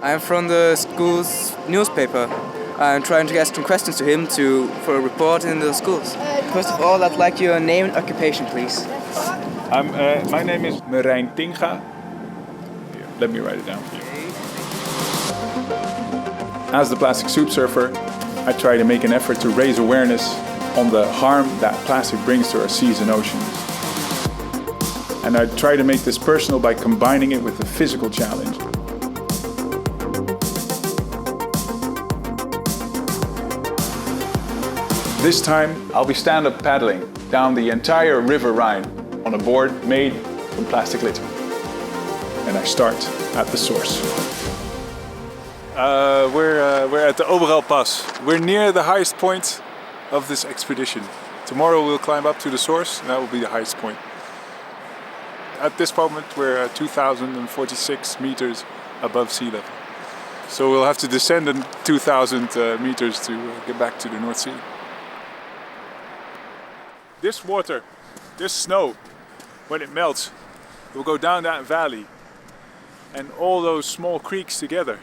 I'm from the school's newspaper. I'm trying to ask some questions to him for a report in the schools. First of all, I'd like your name and occupation, please. My name is Rhine Tinga. Here, let me write it down for you. As the plastic soup surfer, I try to make an effort to raise awareness on the harm that plastic brings to our seas and oceans. And I try to make this personal by combining it with a physical challenge. This time, I'll be stand-up paddling down the entire River Rhine on a board made from plastic litter. And I start at the source. We're at the Oberalp Pass. We're near the highest point of this expedition. Tomorrow we'll climb up to the source, and that will be the highest point. At this moment, we're at 2,046 meters above sea level. So we'll have to descend 2,000 meters to get back to the North Sea. This water, this snow, when it melts, will go down that valley, and all those small creeks together,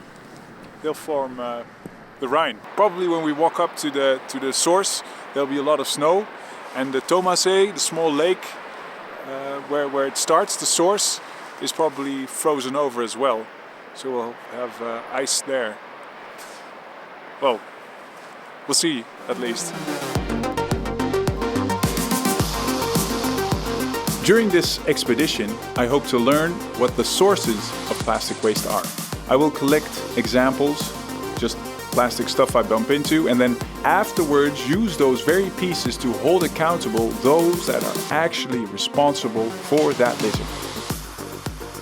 they'll form the Rhine. Probably when we walk up to the source, there'll be a lot of snow, and the Thomassee, the small lake where it starts, the source, is probably frozen over as well. So we'll have ice there. Well, we'll see at least. During this expedition, I hope to learn what the sources of plastic waste are. I will collect examples, just plastic stuff I bump into, and then afterwards use those very pieces to hold accountable those that are actually responsible for that litter.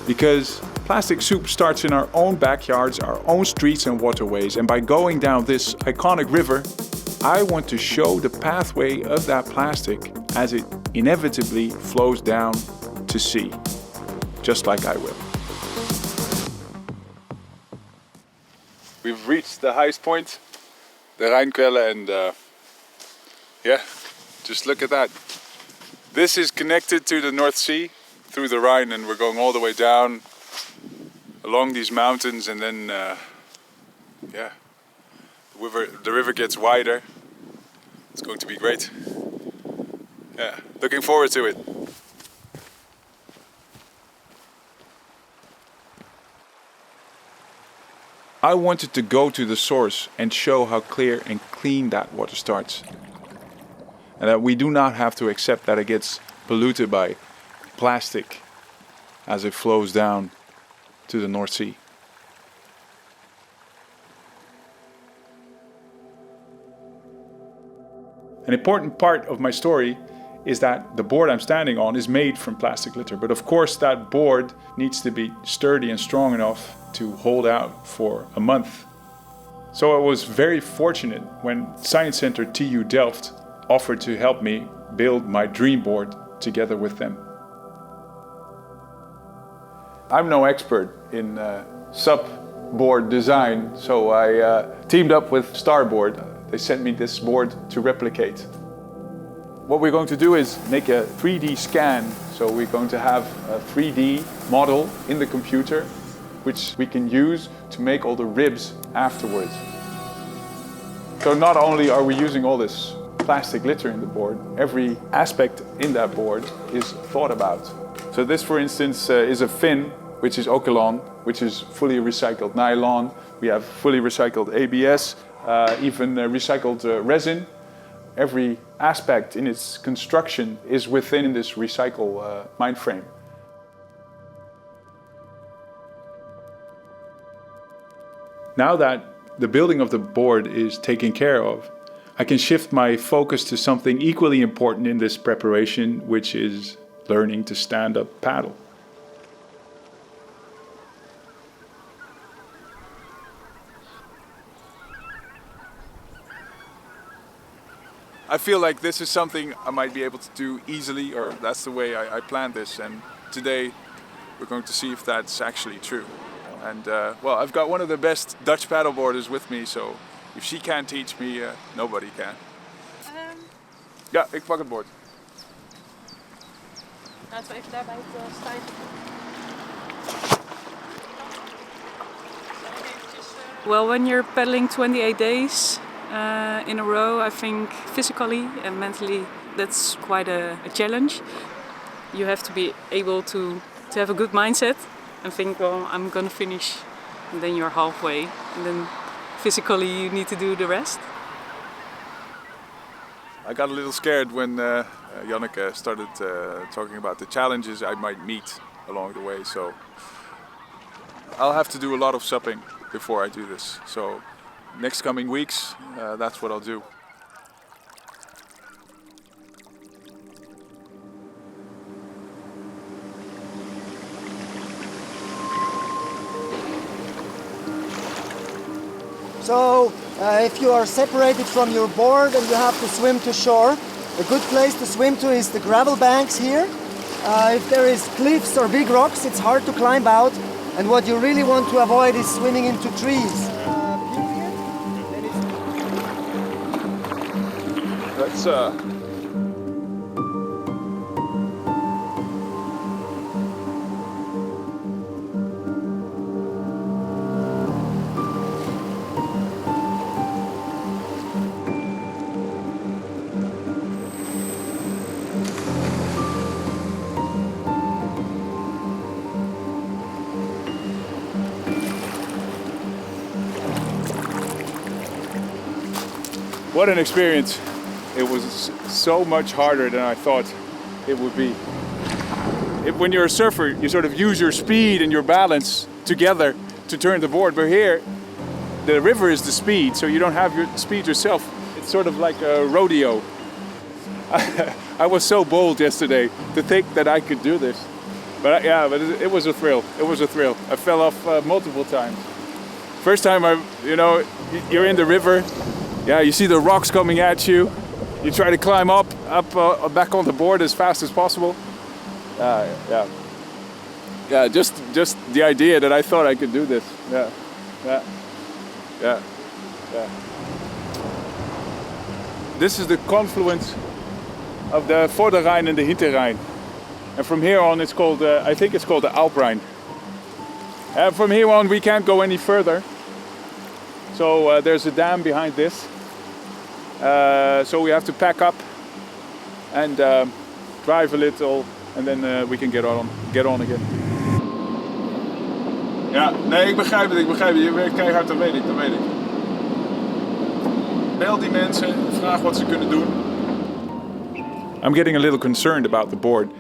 Because plastic soup starts in our own backyards, our own streets and waterways, and by going down this iconic river, I want to show the pathway of that plastic as it inevitably flows down to sea, just like I will. We've reached the highest point, the Rheinquelle, and yeah, just look at that. This is connected to the North Sea through the Rhine, and we're going all the way down along these mountains, and then yeah, the river gets wider. It's going to be great. Yeah, looking forward to it. I wanted to go to the source and show how clear and clean that water starts. And that we do not have to accept that it gets polluted by plastic as it flows down to the North Sea. An important part of my story is that the board I'm standing on is made from plastic litter. But of course that board needs to be sturdy and strong enough to hold out for a month. So I was very fortunate when Science Center TU Delft offered to help me build my dream board together with them. I'm no expert in sub-board design, so I teamed up with Starboard. They sent me this board to replicate. What we're going to do is make a 3D scan. So we're going to have a 3D model in the computer, which we can use to make all the ribs afterwards. So not only are we using all this plastic litter in the board, every aspect in that board is thought about. So this, for instance, is a fin, which is Okelon, which is fully recycled nylon. We have fully recycled ABS, even recycled resin. Every aspect in its construction is within this recycle mind frame. Now that the building of the board is taken care of, I can shift my focus to something equally important in this preparation, which is learning to stand up paddle. I feel like this is something I might be able to do easily, or that's the way I planned this, and today we're going to see if that's actually true. And well, I've got one of the best Dutch paddleboarders with me, so if she can't teach me, nobody can. Ja, ik pak het boord. Laten we even daarbij het stijgen. Well, when you're paddling 28 days in a row, I think physically and mentally that's quite a challenge. You have to be able to have a good mindset and think, well, I'm gonna finish, and then you're halfway, and then physically you need to do the rest. I got a little scared when Janneke started talking about the challenges I might meet along the way, so I'll have to do a lot of supping before I do this. So next coming weeks, that's what I'll do. So if you are separated from your board and you have to swim to shore, a good place to swim to is the gravel banks here. If there is cliffs or big rocks, it's hard to climb out, and what you really want to avoid is swimming into trees. That's what an experience. It was so much harder than I thought it would be. When you're a surfer, you sort of use your speed and your balance together to turn the board, but here the river is the speed, so you don't have your speed yourself. It's sort of like a rodeo. I was so bold yesterday to think that I could do this. But it was a thrill. It was a thrill. I fell off multiple times. First time you're in the river. Yeah, you see the rocks coming at you. You try to climb up back on the board as fast as possible. Just the idea that I thought I could do this. Yeah. This is the confluence of the Vorder Rhine and the Hinter Rhine. And from here on, it's called, I think it's called the Alp Rhine. From here on, we can't go any further. So there's a dam behind this. So we have to pack up and drive a little, and then we can get on again. Ja, nee, ik begrijp het. Je werkt keihard, dat weet ik. Bel die mensen, vraag wat ze kunnen doen. I'm getting a little concerned about the board.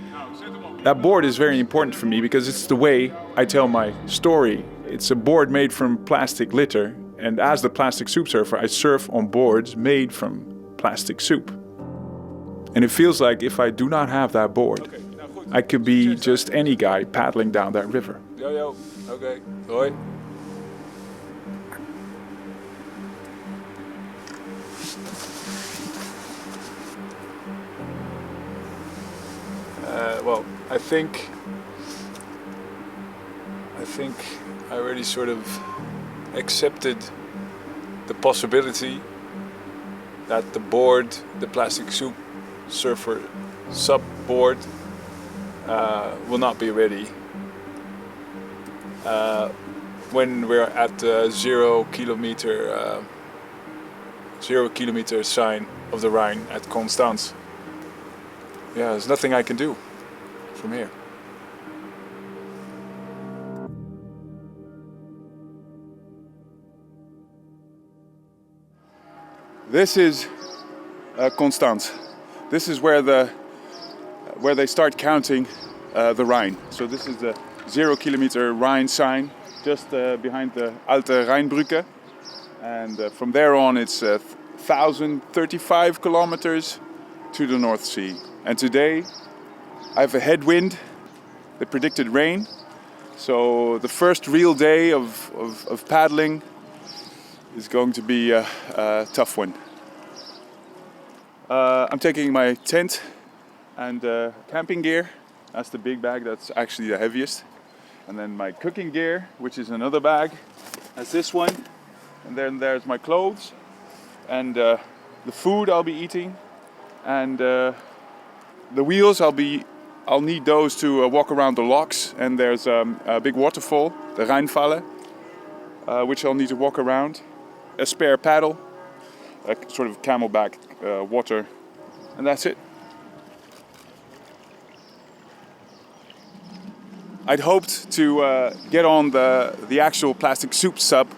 That board is very important for me because it's the way I tell my story. It's a board made from plastic litter, and as the plastic soup surfer, I surf on boards made from plastic soup. And it feels like if I do not have that board, I could be just any guy paddling down that river. Yo, okay, hoi. Well, I think I already sort of accepted the possibility that the board, the plastic soup surfer sub board, will not be ready when we're at the 0 kilometer sign of the Rhine at Constance. Yeah, there's nothing I can do from here. This is Constance. This is where they start counting the Rhine. So this is the 0 kilometer Rhine sign just behind the Alte Rheinbrücke, and from there on it's 1,035 kilometers to the North Sea. And today I have a headwind, the predicted rain. So the first real day of paddling is going to be a tough one. I'm taking my tent and camping gear. That's the big bag, that's actually the heaviest. And then my cooking gear, which is another bag. That's this one. And then there's my clothes and the food I'll be eating. And the wheels, I'll need those to walk around the locks. And there's a big waterfall, the Rheinfalle. which I'll need to walk around, a spare paddle, a sort of camelback water, and that's it. I'd hoped to get on the actual plastic soup sub.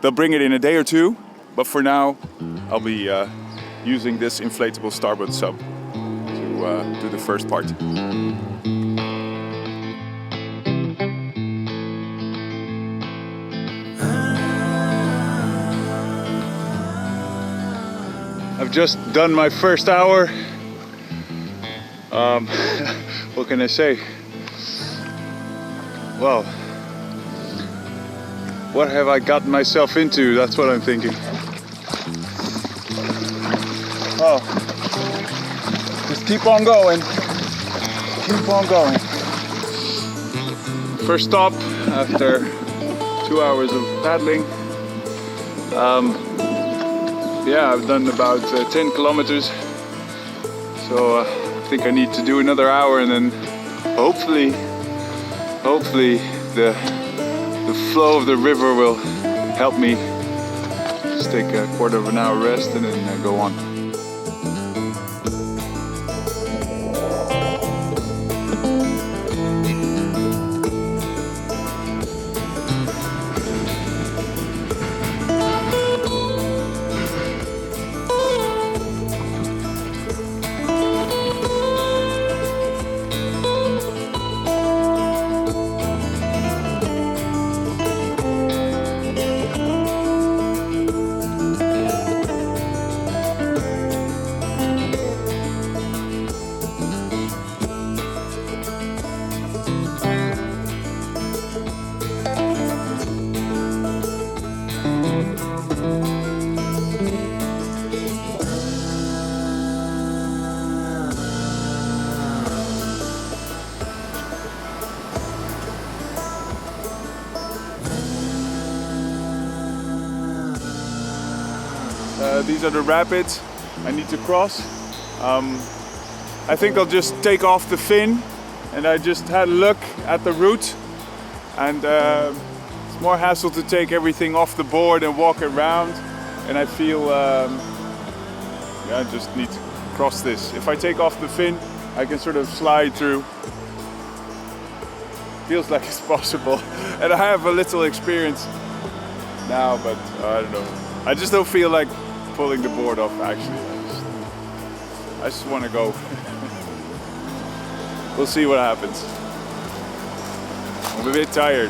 They'll bring it in a day or two, but for now I'll be using this inflatable starboard sub to do the first part. I've just done my first hour. What can I say? Well, what have I gotten myself into? That's what I'm thinking. Oh, just keep on going. Keep on going. First stop after 2 hours of paddling. Yeah, I've done about 10 kilometers. So I think I need to do another hour, and then hopefully the flow of the river will help me. Just take a quarter of an hour rest and then go on. These are the rapids I need to cross. I think I'll just take off the fin, and I just had a look at the route, and it's more hassle to take everything off the board and walk around, and I feel I just need to cross this. If I take off the fin, I can sort of slide through. Feels like it's possible, and I have a little experience now, but I don't know. I just don't feel like pulling the board off, actually. I just want to go. We'll see what happens. I'm a bit tired.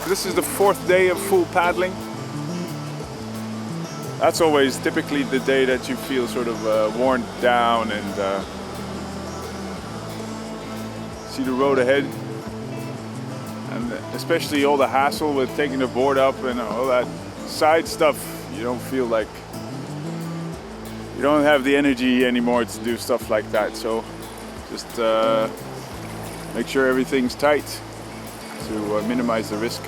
This is the 4th day of full paddling. That's always typically the day that you feel sort of worn down and see the road ahead. And especially all the hassle with taking the board up and all that side stuff. You don't feel like you don't have the energy anymore to do stuff like that. So just make sure everything's tight to minimize the risk.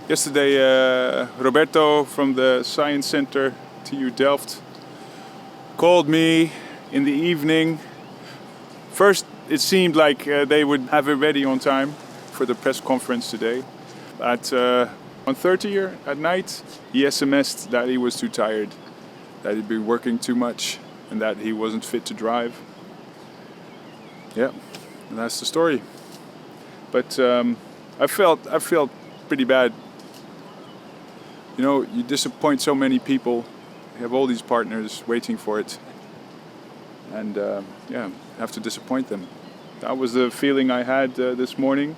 Yesterday, Roberto from the Science Center TU Delft called me in the evening. First, it seemed like they would have it ready on time for the press conference today. At 1:30 at night, he SMS'd that he was too tired, that he'd been working too much, and that he wasn't fit to drive. Yeah, and that's the story. But I felt pretty bad. You know, you disappoint so many people. You have all these partners waiting for it, and yeah, have to disappoint them. That was the feeling I had this morning.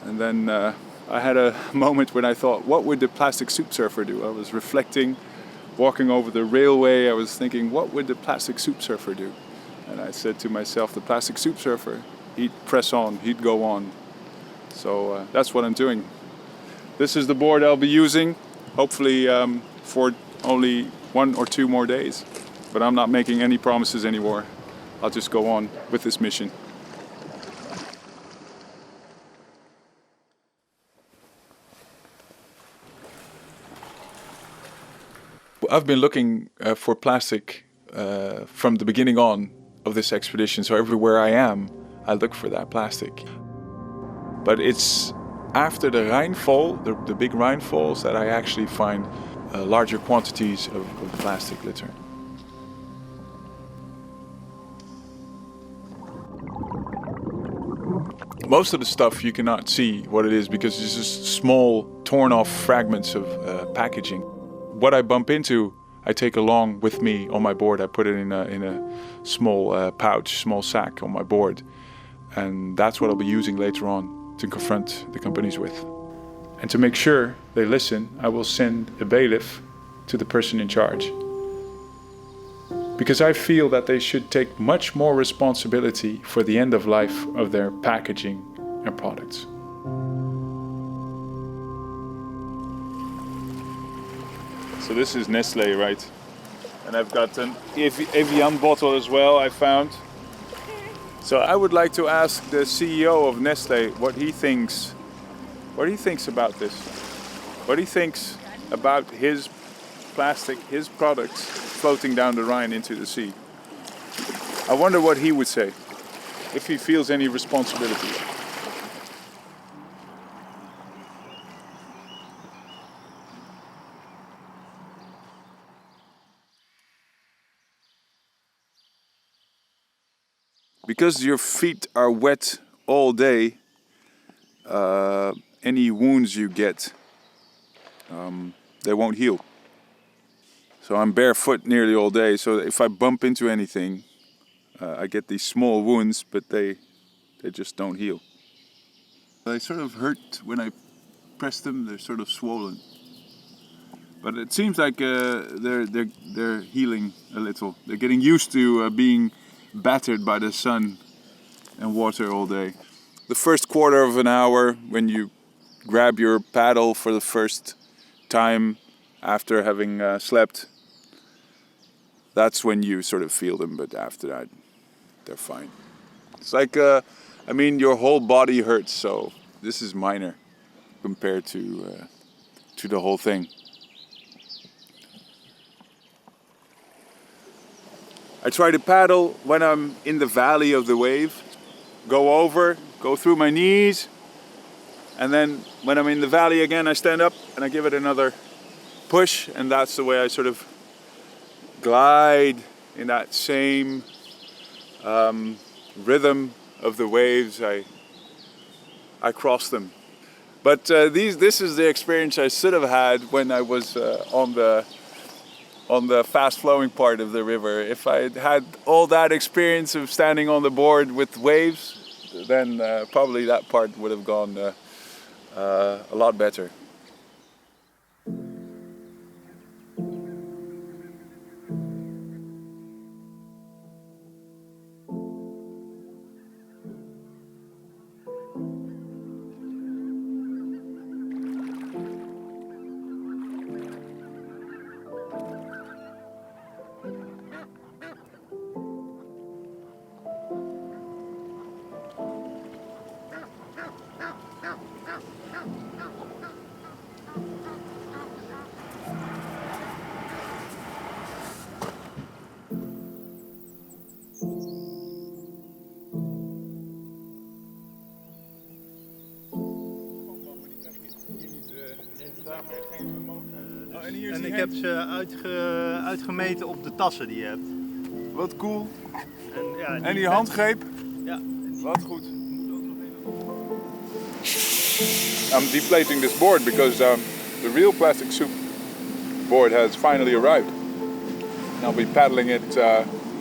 And then I had a moment when I thought, what would the plastic soup surfer do? I was reflecting, walking over the railway. I was thinking, what would the plastic soup surfer do? And I said to myself, the plastic soup surfer, he'd press on, he'd go on. So that's what I'm doing. This is the board I'll be using, hopefully for only 1 or 2 more days. But I'm not making any promises anymore. I'll just go on with this mission. I've been looking for plastic from the beginning on of this expedition. So everywhere I am, I look for that plastic. But it's after the Rhine fall, the big Rhine falls, that I actually find larger quantities of plastic litter. Most of the stuff you cannot see what it is because it's just small, torn off fragments of packaging. What I bump into, I take along with me on my board. I put it in a small pouch, small sack on my board. And that's what I'll be using later on to confront the companies with. And to make sure they listen, I will send a bailiff to the person in charge. Because I feel that they should take much more responsibility for the end of life of their packaging and products. So this is Nestlé, right? And I've got an Evian bottle as well, I found. So I would like to ask the CEO of Nestlé what he thinks about this. What he thinks about his plastic, his products floating down the Rhine into the sea. I wonder what he would say, if he feels any responsibility. Because your feet are wet all day, any wounds you get, they won't heal. So I'm barefoot nearly all day, so if I bump into anything, I get these small wounds, but they just don't heal. They sort of hurt when I press them, they're sort of swollen. But it seems like they're healing a little. They're getting used to being battered by the sun and water all day. The first quarter of an hour when you grab your paddle for the first time after having slept, that's when you sort of feel them, but after that, they're fine. It's like, your whole body hurts, so this is minor compared to the whole thing. I try to paddle when I'm in the valley of the wave, go over, go through my knees, and then when I'm in the valley again, I stand up and I give it another push, and that's the way I sort of glide in that same rhythm of the waves. I cross them. But this is the experience I should have had when I was on the fast-flowing part of the river. If I had all that experience of standing on the board with waves, then probably that part would have gone a lot better. En ik heb ze uitgemeten op de tassen die je hebt. Wat cool. En die handgreep? Ja. Wat goed. I'm deflating this board because the real plastic soup board has finally arrived. And I'll be paddling it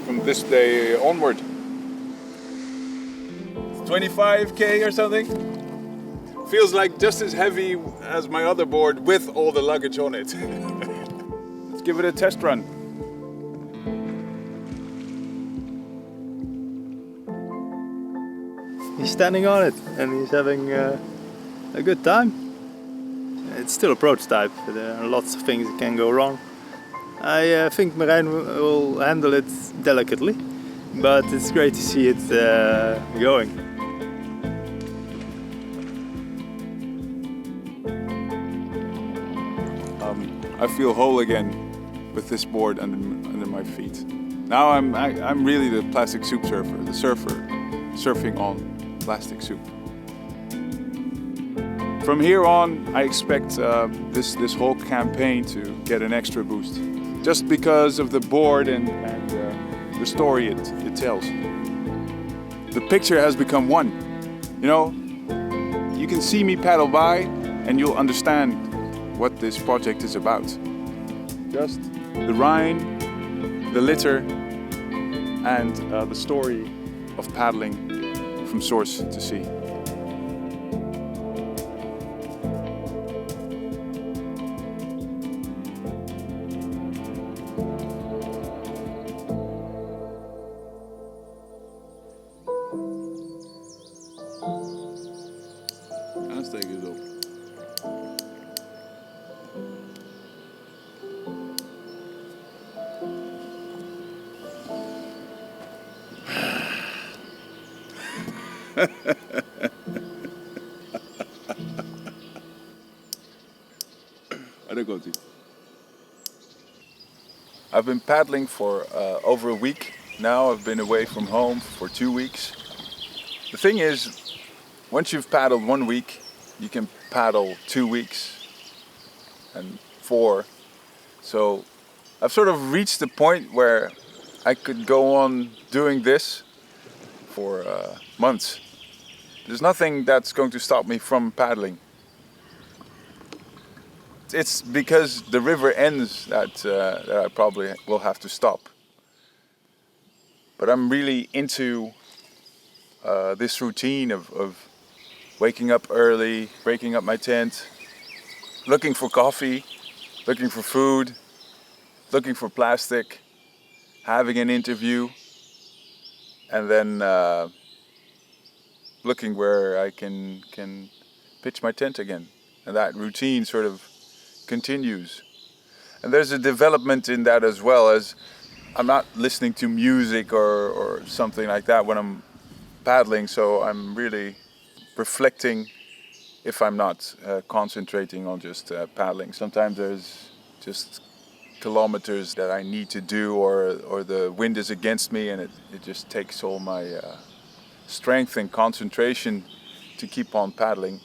from this day onward. 25k or something. Feels like just as heavy as my other board with all the luggage on it. Let's give it a test run. He's standing on it and he's having a good time. It's still a prototype. There are lots of things that can go wrong. I think Marijn will handle it delicately, but it's great to see it going. I feel whole again with this board under my feet. Now I'm really the plastic soup surfer, the surfer surfing on plastic soup. From here on, I expect this whole campaign to get an extra boost, just because of the board and the story it tells. The picture has become one. You know, you can see me paddle by and you'll understand what this project is about. Just the Rhine, the litter, and the story of paddling from source to sea. Aansteek is op. Daar komt hij. I've been paddling for over a week now. I've been away from home for 2 weeks. The thing is, once you've paddled 1 week, you can paddle 2 weeks and 4. So I've sort of reached the point where I could go on doing this for months. There's nothing that's going to stop me from paddling. It's because the river ends that I probably will have to stop. But I'm really into this routine of waking up early, breaking up my tent, looking for coffee, looking for food, looking for plastic, having an interview, and then looking where I can pitch my tent again. And that routine sort of continues. And there's a development in that as well, as I'm not listening to music or something like that when I'm paddling, so I'm really reflecting if I'm not concentrating on just paddling. Sometimes there's just kilometers that I need to do, or the wind is against me and it just takes all my strength and concentration to keep on paddling.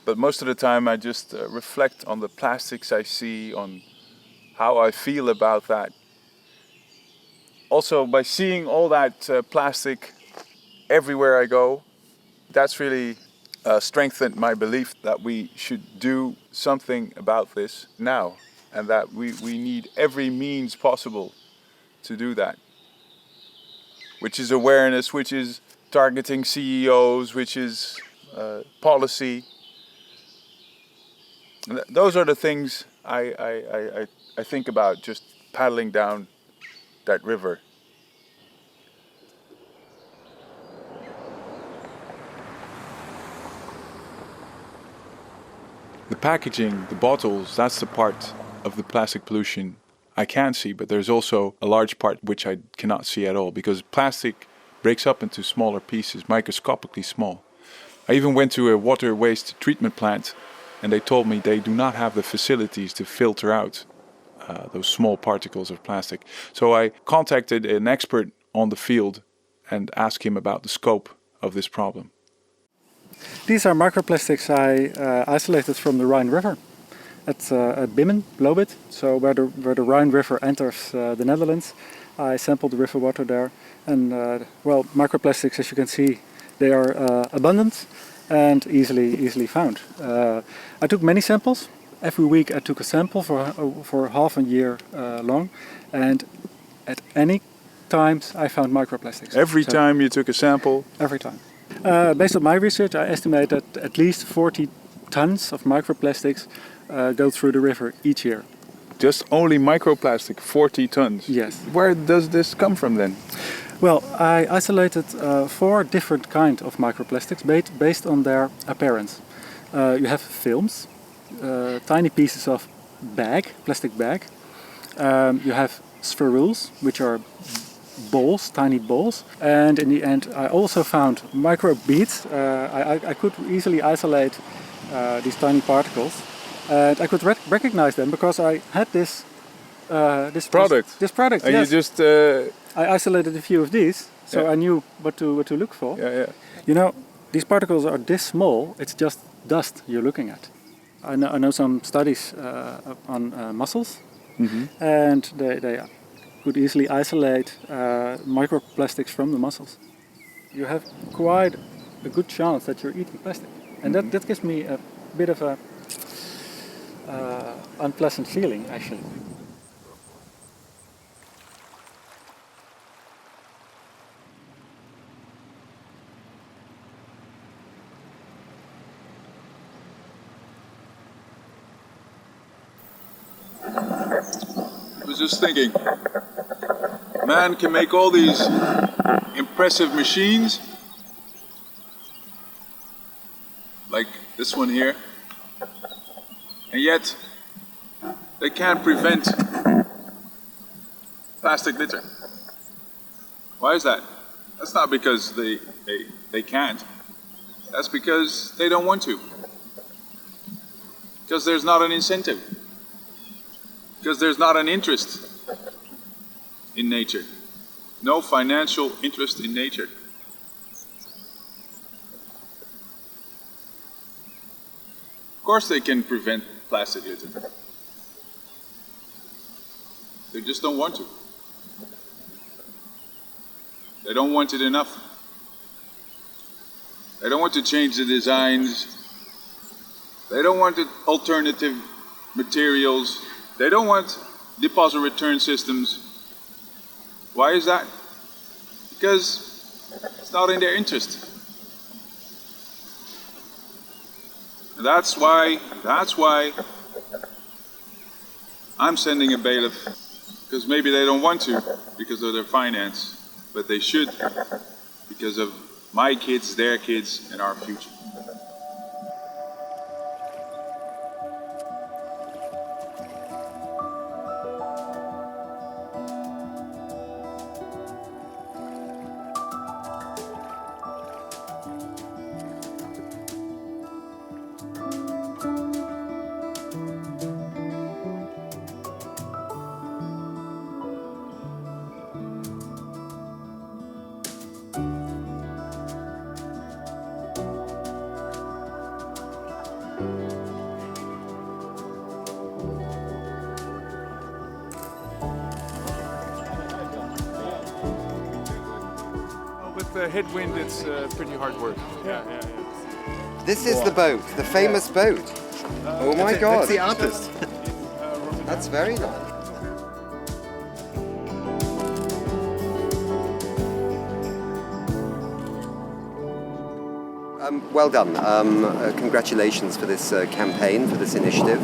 But most of the time I just reflect on the plastics I see, on how I feel about that. Also, by seeing all that plastic everywhere I go, that's really strengthened my belief that we should do something about this now, and that we need every means possible to do that. Which is awareness, which is targeting CEOs, which is policy. And those are the things I think about just paddling down that river. The packaging, the bottles, that's the part of the plastic pollution I can see, but there's also a large part which I cannot see at all, because plastic breaks up into smaller pieces, microscopically small. I even went to a water waste treatment plant and they told me they do not have the facilities to filter out those small particles of plastic. So I contacted an expert on the field and asked him about the scope of this problem. These are microplastics I isolated from the Rhine River at Bimmen, Blobit, so where the Rhine River enters the Netherlands. I sampled the river water there, and well, microplastics, as you can see, they are abundant and easily found. I took many samples. Every week I took a sample for half a year long, and at any times I found microplastics. Every time you took a sample? Every time. Based on my research, I estimate that at least 40 tons of microplastics go through the river each year. Just only microplastic, 40 tons? Yes. Where does this come from then? Well, I isolated 4 different kinds of microplastics based on their appearance. You have films, tiny pieces of plastic bag, You have spherules, which are balls, tiny balls. And in the end, I also found micro beads. I could easily isolate these tiny particles. And I could recognize them because I had this product. This product, And yes. you just... I isolated a few of these, so Yeah. I knew what to look for. yeah. You know, these particles are this small, it's just dust you're looking at. I know some studies on mussels, and they could easily isolate microplastics from the mussels. You have quite a good chance that you're eating plastic. And that gives me a bit of a unpleasant feeling, actually. I was just thinking, man can make all these impressive machines, like this one here, and yet they can't prevent plastic litter. Why is that? That's not because they can't. That's because they don't want to. Because there's not an incentive. Because there's not an interest in nature. No financial interest in nature. Of course they can prevent plastic litter. They just don't want to. They don't want it enough. They don't want to change the designs. They don't want alternative materials. They don't want deposit return systems. Why is that? Because it's not in their interest. And that's why I'm sending a bailiff. Because maybe they don't want to because of their finance, but they should because of my kids, their kids, and our future. With the headwind, it's pretty hard work. Yeah. This is the boat, the famous boat. Oh my God. That's the artist. That's very nice. Well done. Congratulations for this campaign, for this initiative.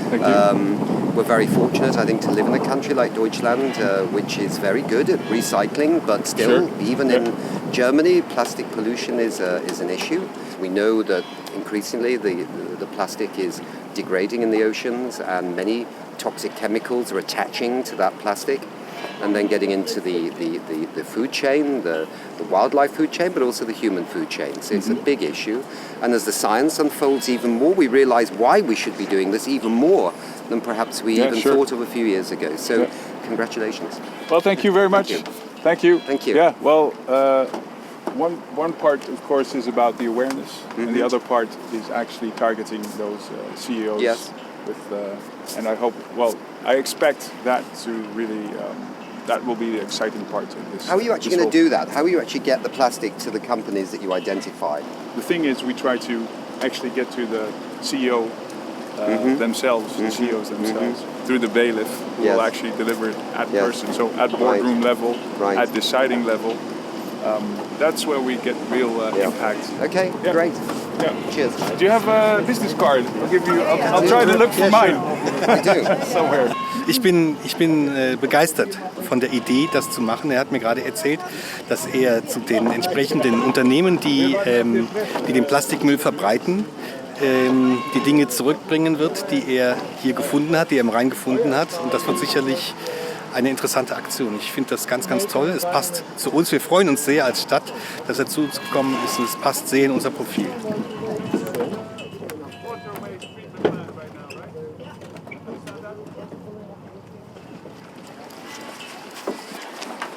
Thank you. We're very fortunate, I think, to live in a country like Deutschland, which is very good at recycling, but still, even in Germany, plastic pollution is an issue. We know that increasingly the plastic is degrading in the oceans, and many toxic chemicals are attaching to that plastic and then getting into the food chain, the wildlife food chain, but also the human food chain. So it's a big issue. And as the science unfolds even more, we realize why we should be doing this even more than perhaps we even thought of a few years ago. So congratulations. Well, thank you very much. Thank you. Thank you. Yeah, well, one part, of course, is about the awareness, and the other part is actually targeting those CEOs. Yes. And I hope, I expect that to really, that will be the exciting part of this. How are you actually going to do that? How will you actually get the plastic to the companies that you identify? The thing is, we try to actually get to the CEO themselves, the CEOs themselves, through the bailiff, who will actually deliver it at person. So at boardroom level, at deciding level, that's where we get real impact. Okay, great. Yeah. Cheers. Do you have a business card? I'll give you. I'll try to look for mine. I do. Somewhere. Ich bin begeistert von der Idee, das zu machen. Er hat mir gerade erzählt, dass er zu den entsprechenden Unternehmen, die den Plastikmüll verbreiten, die Dinge zurückbringen wird, die er hier gefunden hat, die er im Rhein gefunden hat. Und das wird sicherlich eine interessante Aktion. Ich finde das ganz, ganz toll. Es passt zu uns. Wir freuen uns sehr als Stadt, dass er zu uns gekommen ist. Und es passt sehr in unser Profil.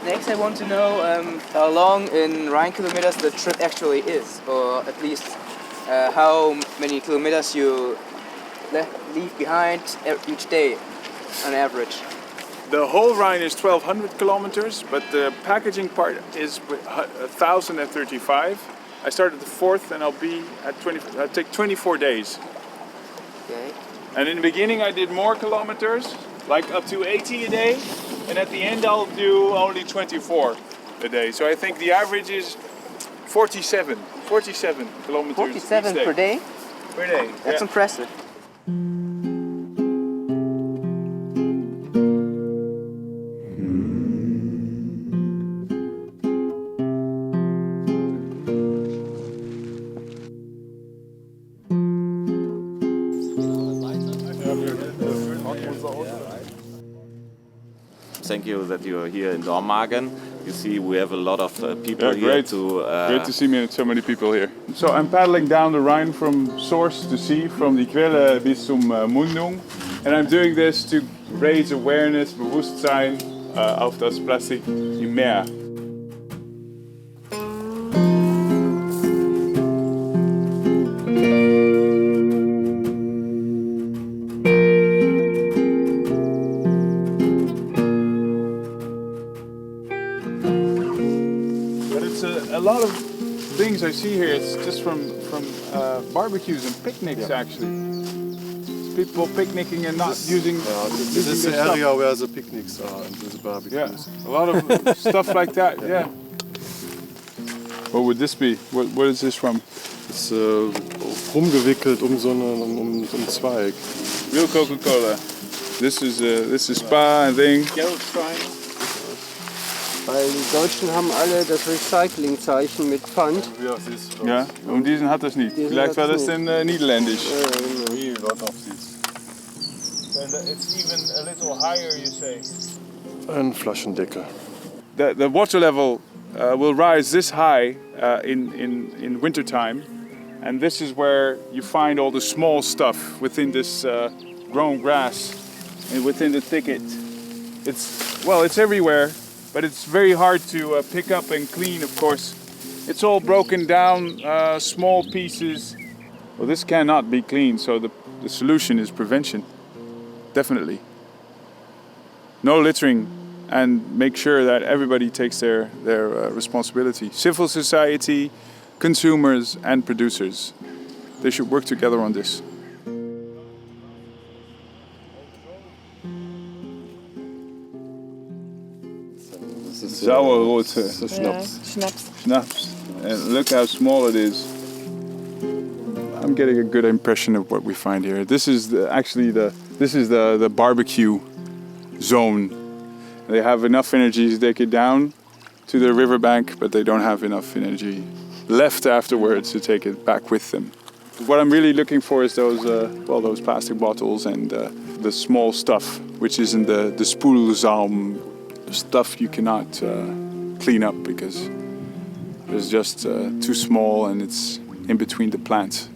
Next, I want to know how long in Rhine kilometers the trip actually is, or at least how many kilometers you leave behind each day on average. The whole Rhine is 1,200 kilometers, but the packaging part is 1,035. I started the 4th and I'll be at 20. I'll take 24 days. Okay. And in the beginning I did more kilometers, like up to 80 a day. And at the end I'll do only 24 a day. So I think the average is 47 kilometers 47 each day. per day? Per day, That's impressive. Thank you that you are here in Dormagen. You see, we have a lot of people here. Great to see so many people here. So I'm paddling down the Rhine from source to sea, from die Quelle bis zum Mundung. And I'm doing this to raise awareness, Bewusstsein auf das Plastik im Meer. A lot of things I see here, it's just from barbecues and picnics actually. It's people picnicking and not using This is the area where the picnics are and the barbecues. Yeah, a lot of stuff like that, yeah. What would this be? What is this from? It's rumgewickelt so einen Zweig. Real Coca-Cola. This is Spa and thing. Weil die Deutschen haben alle das Recyclingzeichen mit Pfand. Ja, und diesen hat das nicht. Vielleicht war das denn niederländisch. And it's even a little higher, you say. Ein Flaschendeckel. The water level will rise this high in winter time, and this is where you find all the small stuff within this grown grass and within the thicket. It's everywhere, but it's very hard to pick up and clean. Of course, it's all broken down, small pieces. Well, this cannot be cleaned, so the solution is prevention. Definitely. No littering, and make sure that everybody takes their responsibility. Civil society, consumers and producers. They should work together on this. Sauerrote. Schnapps. And look how small it is. I'm getting a good impression of what we find here. This is the barbecue zone. They have enough energy to take it down to the riverbank, but they don't have enough energy left afterwards to take it back with them. What I'm really looking for is those plastic bottles and the small stuff, which is in the spoelzalm, stuff you cannot clean up because it's just too small and it's in between the plants.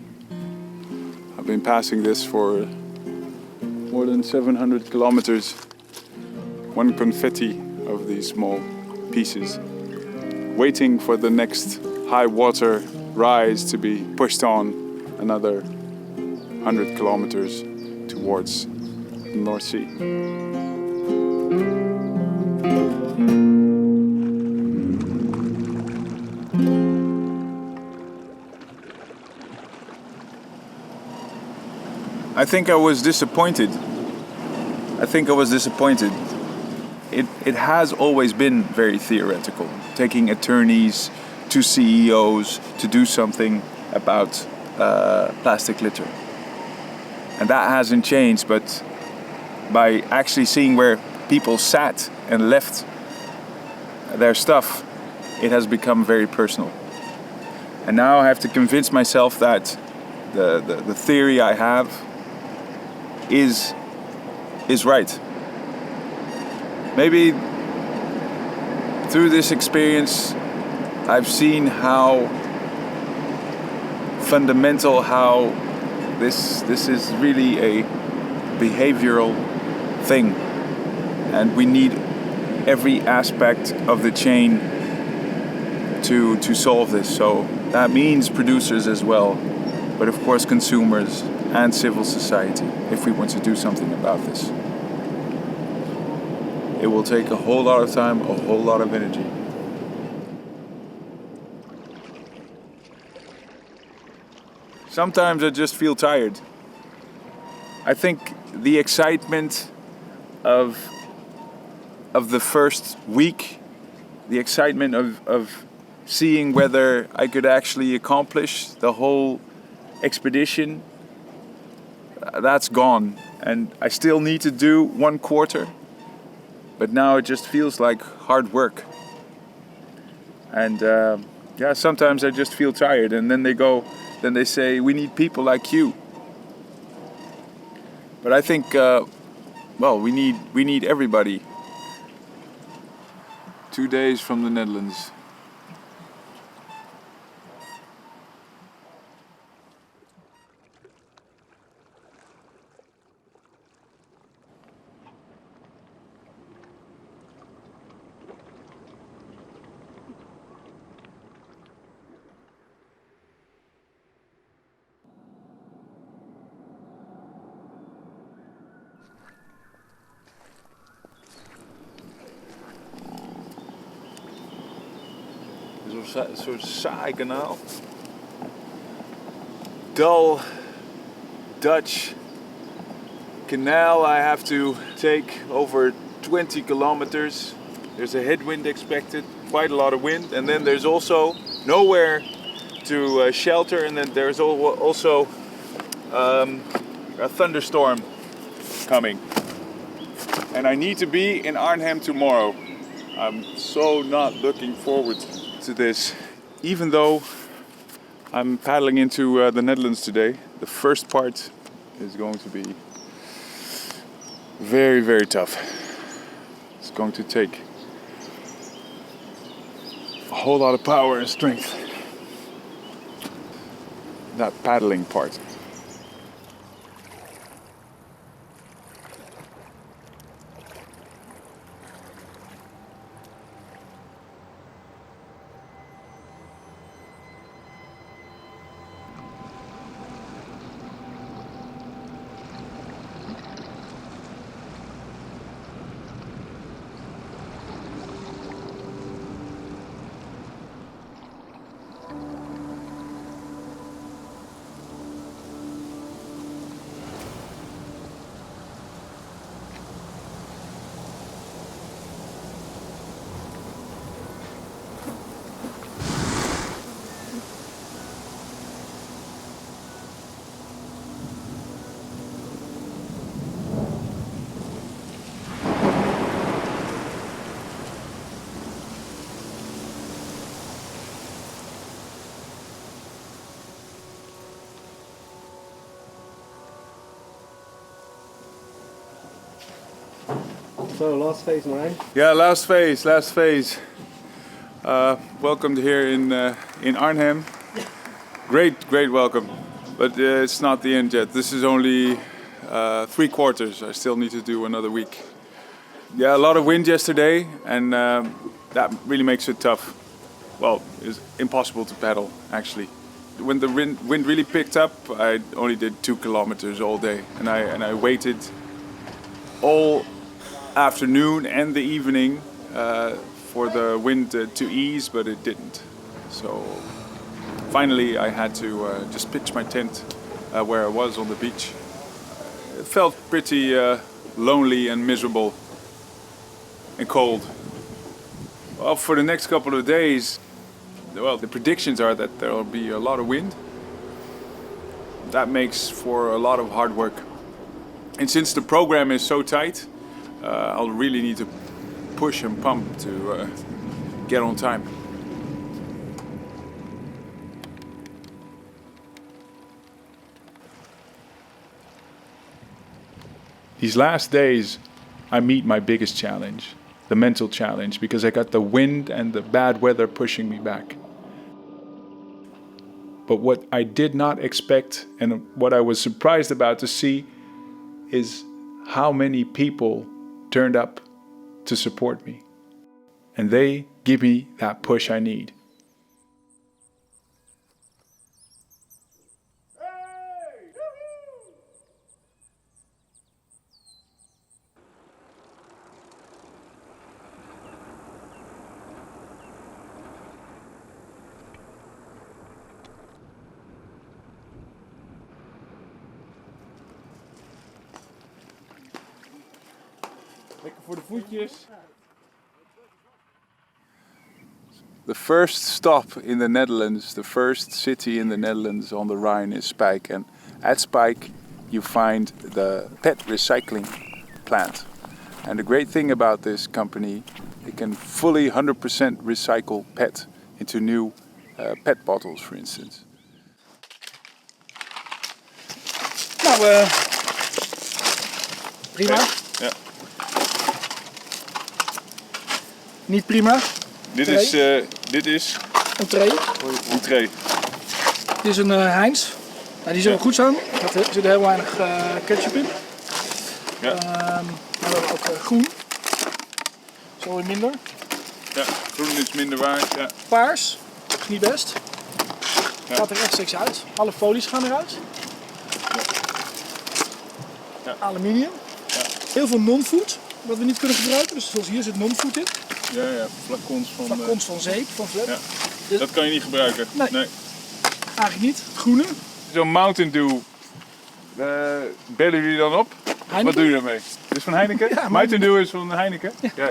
I've been passing this for more than 700 kilometers. One confetti of these small pieces, waiting for the next high water rise to be pushed on another 100 kilometers towards the Northsea. I think I was disappointed. It has always been very theoretical, taking attorneys to CEOs to do something about plastic litter. And that hasn't changed, but by actually seeing where people sat and left their stuff, it has become very personal. And now I have to convince myself that the theory I have is right. Maybe through this experience I've seen how fundamental, how this is really a behavioral thing, and we need every aspect of the chain to solve this. So that means producers as well, but of course consumers and civil society, if we want to do something about this. It will take a whole lot of time, a whole lot of energy. Sometimes I just feel tired. I think the excitement of the first week, the excitement of seeing whether I could actually accomplish the whole expedition, that's gone. And I still need to do 1 quarter, but now it just feels like hard work. And yeah, sometimes I just feel tired, and then they say, we need people like you. But I think, well, we need everybody. 2 days from the Netherlands. Een soort saai kanaal. Dull Dutch canal I have to take over 20 kilometers. There's a headwind expected, quite a lot of wind, and then there's also nowhere to shelter, and then there's also a thunderstorm coming. And I need to be in Arnhem tomorrow. I'm so not looking forward to this. Even though I'm paddling into the Netherlands today, the first part is going to be very, very tough. It's going to take a whole lot of power and strength. That paddling part. So last phase, Rhine? Yeah, last phase. Welcome here in Arnhem. Great welcome. But it's not the end yet. This is only 3 quarters. I still need to do another week. Yeah, a lot of wind yesterday, and that really makes it tough. Well, it's impossible to paddle, actually. When the wind really picked up, I only did 2 kilometers all day, and I waited all afternoon and the evening for the wind to ease, but it didn't. So finally I had to just pitch my tent where I was on the beach. It felt pretty lonely and miserable and cold. Well, for the next couple of days, well, the predictions are that there will be a lot of wind. That makes for a lot of hard work. And since the program is so tight, I'll really need to push and pump to get on time. These last days, I meet my biggest challenge, the mental challenge, because I got the wind and the bad weather pushing me back. But what I did not expect and what I was surprised about to see is how many people turned up to support me. And they give me that push I need. Lekker voor de voetjes. The first stop in the Netherlands, the first city in the Netherlands on the Rhine is Spijk. And at Spijk you find the PET recycling plant. And the great thing about this company, it can fully 100% recycle PET into new PET bottles, for instance. Nou, prima. Ja. Niet prima. Dit is Een tray. een tray. Dit is een Heinz. Nou, die zijn wel goed zo. Er zit heel weinig ketchup in. Ja. Maar we hebben ook groen. Zo weer minder. Ja, groen is minder waard. Ja. Paars. Is niet best. Ja. Gaat er rechtstreeks uit. Alle folies gaan eruit. Ja. Aluminium. Ja. Heel veel non-food. Wat we niet kunnen gebruiken. Dus zoals hier zit non-food in. Ja, flacons van zeep, van Flap. Ja. Dus Dat kan je niet gebruiken. Nee. Eigenlijk niet. Groene. Zo'n Mountain Dew, bellen jullie dan op? Heineken? Wat doe je daarmee? Dit is van Heineken? Ja, Mountain Dew is van Heineken? Ja.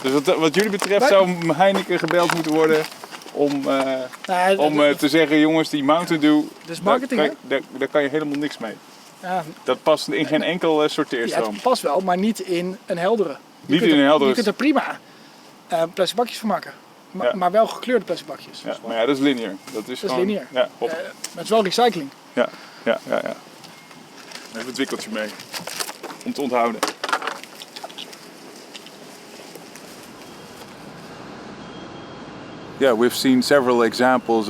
Dus wat jullie betreft zou Heineken gebeld moeten worden om te zeggen, jongens, die Mountain Dew, dus marketing, daar kan je helemaal niks mee. Ja. Dat past in geen enkel sorteerstroom. Ja, het past wel, maar niet in een heldere. Niet in een heldere. Je kunt er prima plastic bakjes van maken. Maar wel gekleurde plastic bakjes. Ja, maar ja, dat is lineair. Dat is gewoon, lineair. Ja, maar het is wel recycling. Ja. Even het wikkeltje mee. Om te onthouden. Yeah, we've seen several examples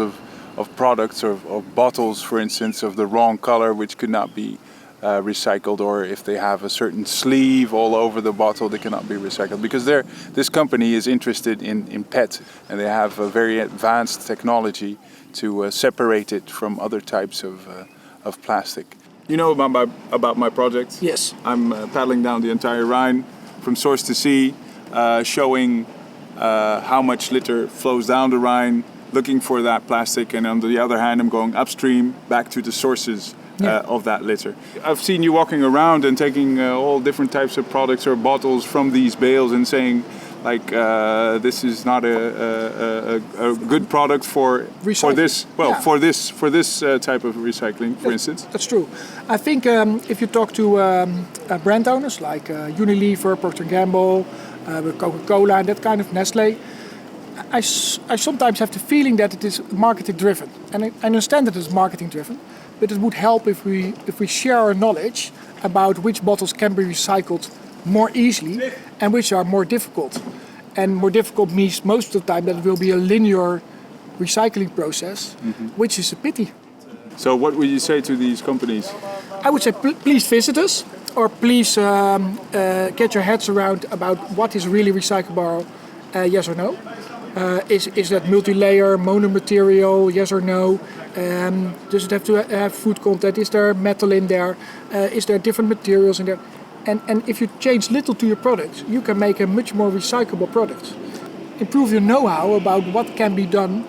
of products of bottles, for instance, of the wrong color, which could not be recycled, or if they have a certain sleeve all over the bottle, they cannot be recycled. Because this company is interested in PET, and they have a very advanced technology to separate it from other types of plastic. You know about my project? Yes. I'm paddling down the entire Rhine from source to sea, showing how much litter flows down the Rhine, looking for that plastic, and on the other hand I'm going upstream back to the sources of that litter. I've seen you walking around and taking all different types of products or bottles from these bales and saying like this is not a good product for this type of recycling, for instance. That's true. I think if you talk to brand owners like Unilever, Procter & Gamble, Coca-Cola and that kind of Nestle, I sometimes have the feeling that it is marketing driven, and I understand that it's marketing driven, but it would help if we share our knowledge about which bottles can be recycled more easily and which are more difficult. And more difficult means most of the time that it will be a linear recycling process, which is a pity. So what would you say to these companies? I would say please visit us, or please get your heads around about what is really recyclable, yes or no. Is that multi-layer, monomaterial, yes or no? Does it have to have food content? Is there metal in there? Is there different materials in there? And if you change little to your product, you can make a much more recyclable product. Improve your know-how about what can be done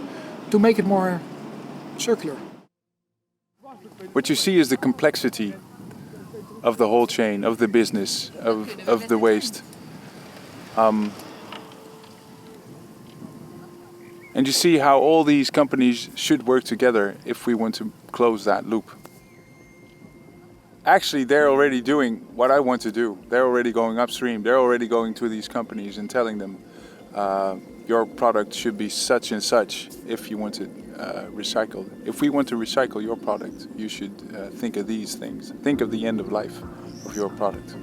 to make it more circular. What you see is the complexity of the whole chain, of the business, of the waste. And you see how all these companies should work together if we want to close that loop. Actually, they're already doing what I want to do. They're already going upstream. They're already going to these companies and telling them, your product should be such and such if you want it recycled. If we want to recycle your product, you should think of these things. Think of the end of life of your product.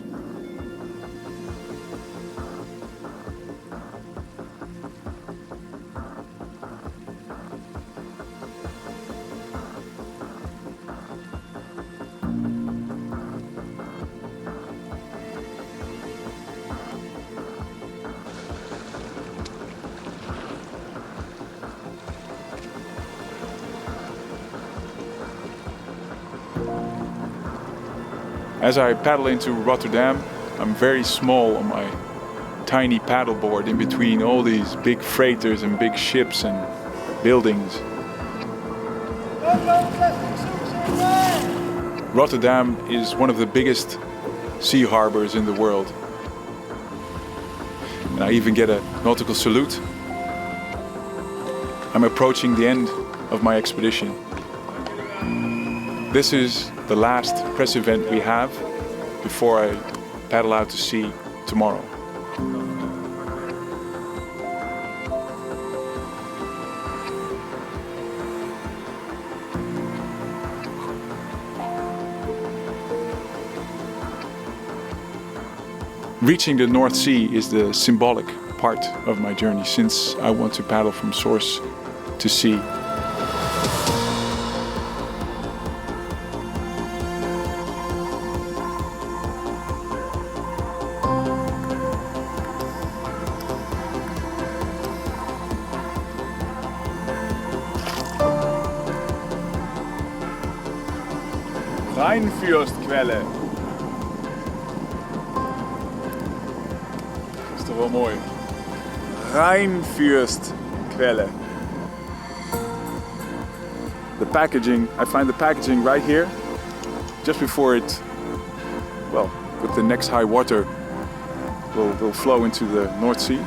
As I paddle into Rotterdam, I'm very small on my tiny paddleboard in between all these big freighters and big ships and buildings. Rotterdam is one of the biggest sea harbors in the world. And I even get a nautical salute. I'm approaching the end of my expedition. This is the last press event we have before I paddle out to sea tomorrow. Reaching the North Sea is the symbolic part of my journey, since I want to paddle from source to sea. Rheinfürstquelle. Dat is toch wel mooi. Rheinfürstquelle. The packaging, I find the packaging right here, just before it, well, with the next high water, will flow into the North Sea,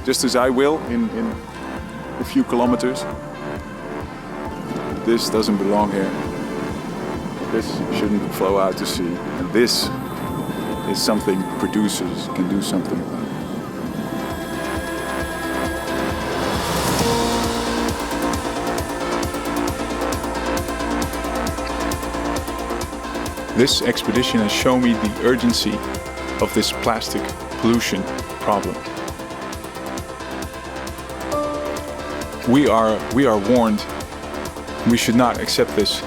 just as I will in a few kilometers. This doesn't belong here. This shouldn't flow out to sea, and this is something producers can do something about. This expedition has shown me the urgency of this plastic pollution problem. We are warned. We should not accept this.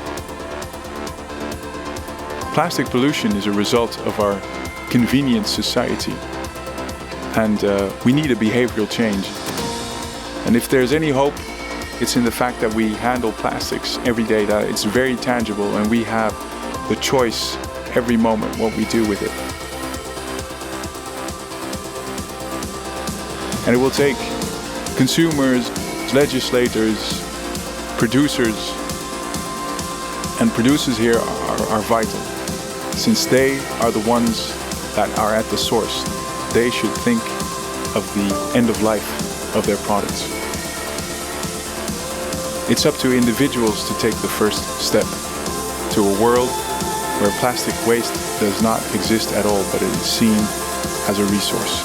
Plastic pollution is a result of our convenient society, and we need a behavioral change. And if there's any hope, it's in the fact that we handle plastics every day, that it's very tangible, and we have the choice every moment what we do with it. And it will take consumers, legislators, producers, and producers here are vital, since they are the ones that are at the source. They should think of the end of life of their products. It's up to individuals to take the first step to a world where plastic waste does not exist at all, but it is seen as a resource.